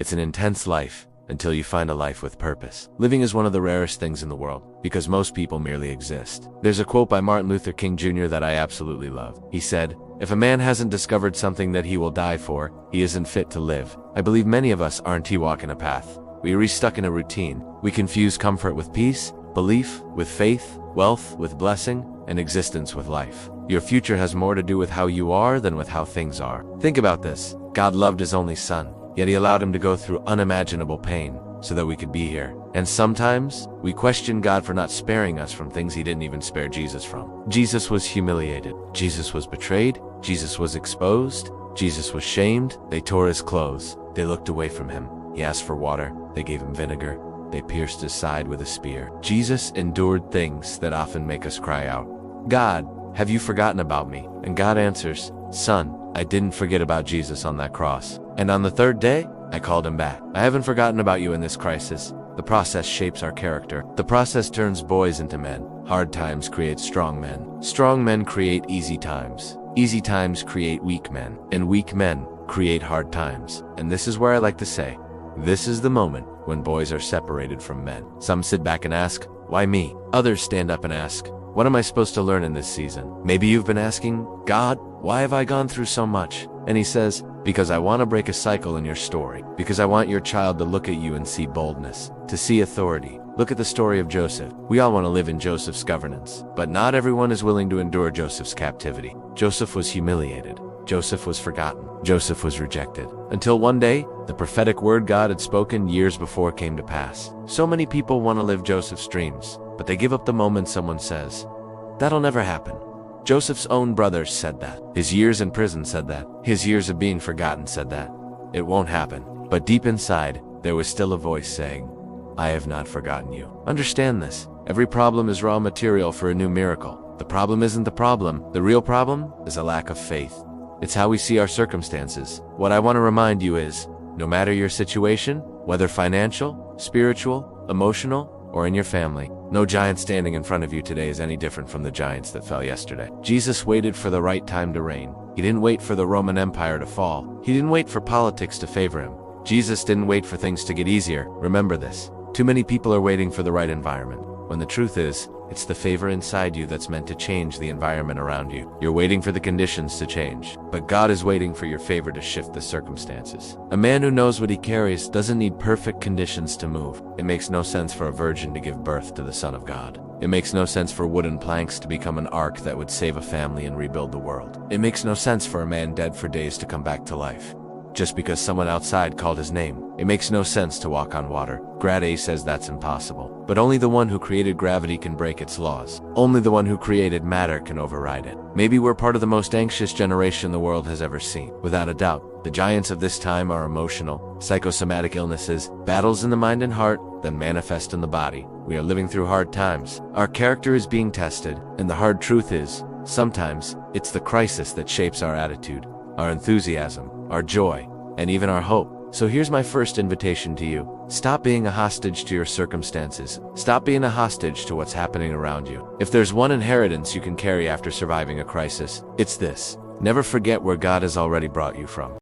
It's an intense life until you find a life with purpose. Living is one of the rarest things in the world because most people merely exist. There's a quote by Martin Luther King Jr. that I absolutely love. He said, "If a man hasn't discovered something that he will die for, he isn't fit to live." I believe many of us aren't walking a path. We are stuck in a routine. We confuse comfort with peace, belief with faith, wealth with blessing, and existence with life. Your future has more to do with how you are than with how things are. Think about this. God loved his only son, yet he allowed him to go through unimaginable pain so that we could be here. And sometimes we question God for not sparing us from things he didn't even spare Jesus from. Jesus was humiliated. Jesus was betrayed. Jesus was exposed. Jesus was shamed. They tore his clothes. They looked away from him. He asked for water. They gave him vinegar. They pierced his side with a spear. Jesus endured things that often make us cry out, "God, have you forgotten about me?" And God answers, "Son, I didn't forget about Jesus on that cross. And on the third day, I called him back. I haven't forgotten about you in this crisis." The process shapes our character. The process turns boys into men. Hard times create strong men. Strong men create easy times. Easy times create weak men. And weak men create hard times. And this is where I like to say, this is the moment when boys are separated from men. Some sit back and ask, "Why me?" Others stand up and ask, "What am I supposed to learn in this season?" Maybe you've been asking, "God, why have I gone through so much?" And he says, "Because I want to break a cycle in your story. Because I want your child to look at you and see boldness, to see authority." Look at the story of Joseph. We all want to live in Joseph's governance, but not everyone is willing to endure Joseph's captivity. Joseph was humiliated. Joseph was forgotten. Joseph was rejected. Until one day, the prophetic word God had spoken years before came to pass. So many people want to live Joseph's dreams, but they give up the moment someone says, "That'll never happen." Joseph's own brothers said that. His years in prison said that. His years of being forgotten said that. It won't happen. But deep inside, there was still a voice saying, "I have not forgotten you." Understand this. Every problem is raw material for a new miracle. The problem isn't the problem. The real problem is a lack of faith. It's how we see our circumstances. What I want to remind you is, no matter your situation, whether financial, spiritual, emotional, or in your family, no giant standing in front of you today is any different from the giants that fell yesterday. Jesus waited for the right time to reign. He didn't wait for the Roman Empire to fall. He didn't wait for politics to favor him. Jesus didn't wait for things to get easier. Remember this. Too many people are waiting for the right environment, when the truth is, it's the favor inside you that's meant to change the environment around you. You're waiting for the conditions to change, but God is waiting for your favor to shift the circumstances. A man who knows what he carries doesn't need perfect conditions to move. It makes no sense for a virgin to give birth to the Son of God. It makes no sense for wooden planks to become an ark that would save a family and rebuild the world. It makes no sense for a man dead for days to come back to life just because someone outside called his name. It makes no sense to walk on water. Grad A says that's impossible. But only the one who created gravity can break its laws. Only the one who created matter can override it. Maybe we're part of the most anxious generation the world has ever seen. Without a doubt, the giants of this time are emotional, psychosomatic illnesses, battles in the mind and heart that manifest in the body. We are living through hard times. Our character is being tested, and the hard truth is, sometimes, it's the crisis that shapes our attitude, our enthusiasm, our joy, and even our hope. So here's my first invitation to you. Stop being a hostage to your circumstances. Stop being a hostage to what's happening around you. If there's one inheritance you can carry after surviving a crisis, it's this. Never forget where God has already brought you from.